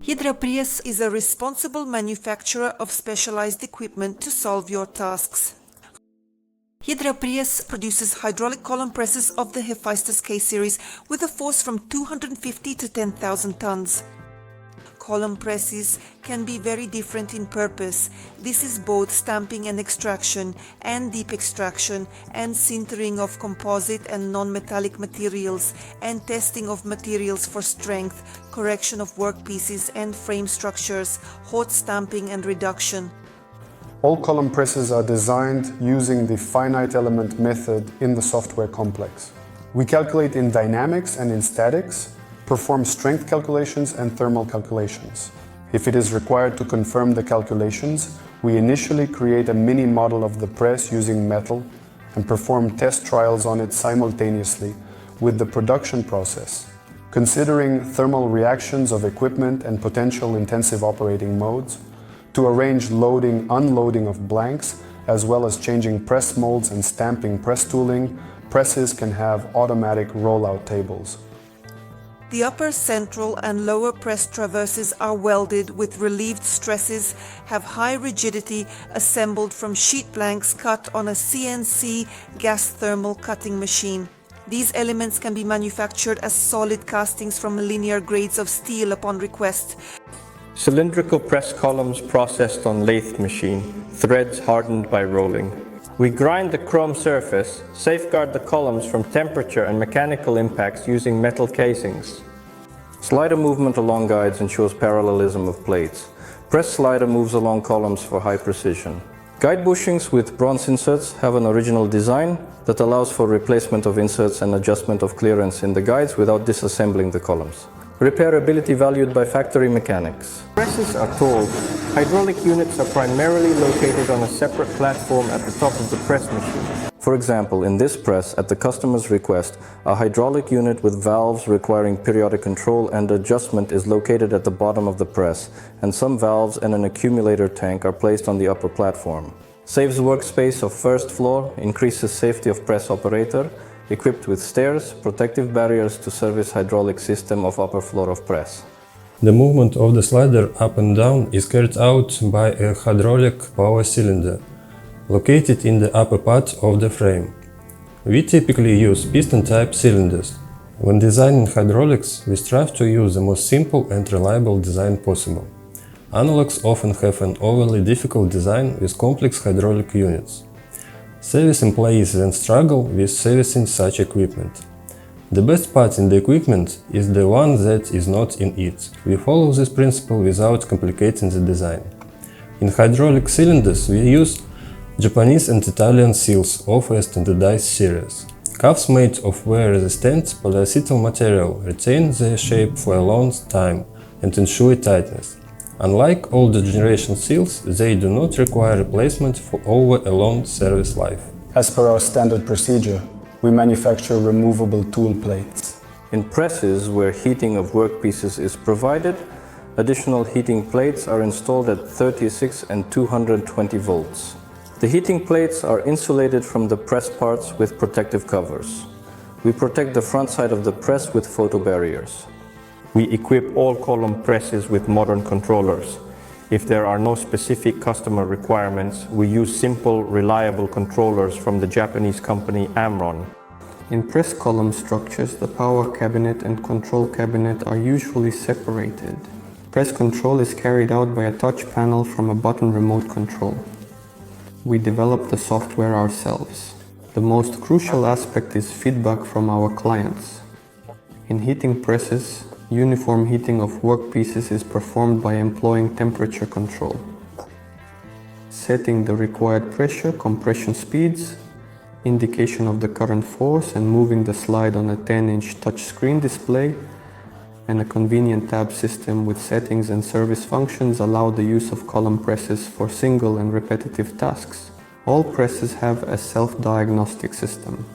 Gidropress is a responsible manufacturer of specialized equipment to solve your tasks. Gidropress produces hydraulic column presses of the Gefest-K series with a force from 250 to 10,000 tons. Column presses can be very different in purpose. This is both stamping and extraction, and deep extraction, and sintering of composite and non-metallic materials, and testing of materials for strength, correction of workpieces and frame structures, hot stamping and reduction. All column presses are designed using the finite element method in the software complex. We calculate in dynamics and in statics, perform strength calculations and thermal calculations. If it is required to confirm the calculations, we initially create a mini model of the press using metal and perform test trials on it simultaneously with the production process, considering thermal reactions of equipment and potential intensive operating modes, to arrange loading, unloading of blanks, as well as changing press molds and stamping press tooling. Presses can have automatic rollout tables. The upper, central and lower press traverses are welded with relieved stresses, have high rigidity, assembled from sheet blanks cut on a CNC gas thermal cutting machine. These elements can be manufactured as solid castings from linear grades of steel upon request. Cylindrical press columns processed on lathe machine, threads hardened by rolling. We grind the chrome surface, safeguard the columns from temperature and mechanical impacts using metal casings. Slider movement along guides ensures parallelism of plates. Press slider moves along columns for high precision. Guide bushings with bronze inserts have an original design that allows for replacement of inserts and adjustment of clearance in the guides without disassembling the columns. Repairability valued by factory mechanics. Presses are tall. Hydraulic units are primarily located on a separate platform at the top of the press machine. For example, in this press, at the customer's request, a hydraulic unit with valves requiring periodic control and adjustment is located at the bottom of the press, and some valves and an accumulator tank are placed on the upper platform. Saves workspace of first floor, increases safety of press operator, equipped with stairs, protective barriers to service hydraulic system of upper floor of press. The movement of the slider up and down is carried out by a hydraulic power cylinder, located in the upper part of the frame. We typically use piston-type cylinders. When designing hydraulics, we strive to use the most simple and reliable design possible. Analogs often have an overly difficult design with complex hydraulic units. Service employees then struggle with servicing such equipment. The best part in the equipment is the one that is not in it. We follow this principle without complicating the design. In hydraulic cylinders we use Japanese and Italian seals of a standardized series. Cuffs made of wear-resistant polyacetal material retain their shape for a long time and ensure tightness. Unlike older generation seals, they do not require replacement for over a long service life. As per our standard procedure, we manufacture removable tool plates. In presses where heating of workpieces is provided, additional heating plates are installed at 36 and 220 volts. The heating plates are insulated from the press parts with protective covers. We protect the front side of the press with photo barriers. We equip all column presses with modern controllers. If there are no specific customer requirements, we use simple, reliable controllers from the Japanese company Amron. In press column structures, the power cabinet and control cabinet are usually separated. Press control is carried out by a touch panel from a button remote control. We develop the software ourselves. The most crucial aspect is feedback from our clients. In heating presses, uniform heating of workpieces is performed by employing temperature control. Setting the required pressure, compression speeds, indication of the current force, and moving the slide on a 10-inch touchscreen display, and a convenient tab system with settings and service functions allow the use of column presses for single and repetitive tasks. All presses have a self-diagnostic system.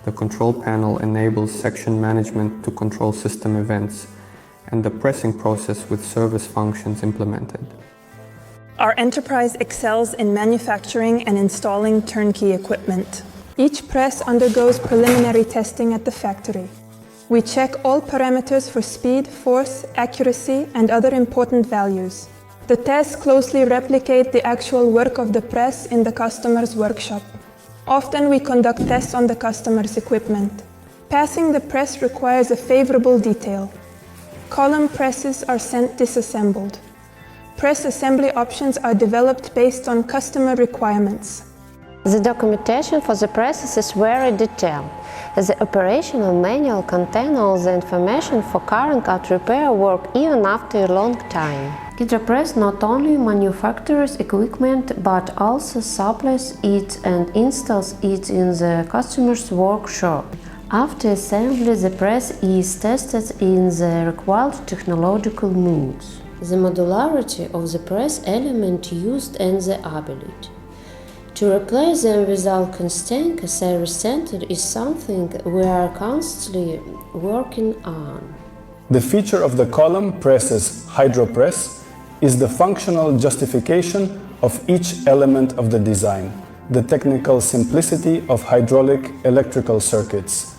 The control panel enables section management to control system events, and the pressing process with service functions implemented. Our enterprise excels in manufacturing and installing turnkey equipment. Each press undergoes preliminary testing at the factory. We check all parameters for speed, force, accuracy, and other important values. The tests closely replicate the actual work of the press in the customer's workshop. Often we conduct tests on the customer's equipment. Passing the press requires a favorable detail. Column presses are sent disassembled. Press assembly options are developed based on customer requirements. The documentation for the presses is very detailed. The operational manual contains all the information for carrying out repair work even after a long time. Gidropress not only manufactures equipment but also supplies it and installs it in the customer's workshop. After assembly, the press is tested in the required technological modes. The modularity of the press element used and the ability to replace them without constant service center is something we are constantly working on. The feature of the column press's Gidropress is the functional justification of each element of the design, the technical simplicity of hydraulic electrical circuits.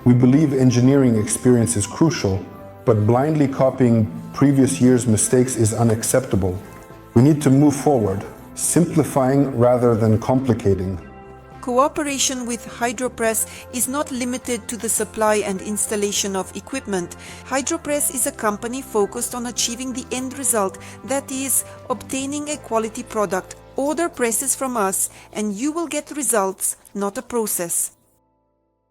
We believe engineering experience is crucial, but blindly copying previous year's mistakes is unacceptable. We need to move forward, simplifying rather than complicating. Cooperation with Gidropress is not limited to the supply and installation of equipment. Gidropress is a company focused on achieving the end result, that is, obtaining a quality product. Order presses from us and you will get results, not a process.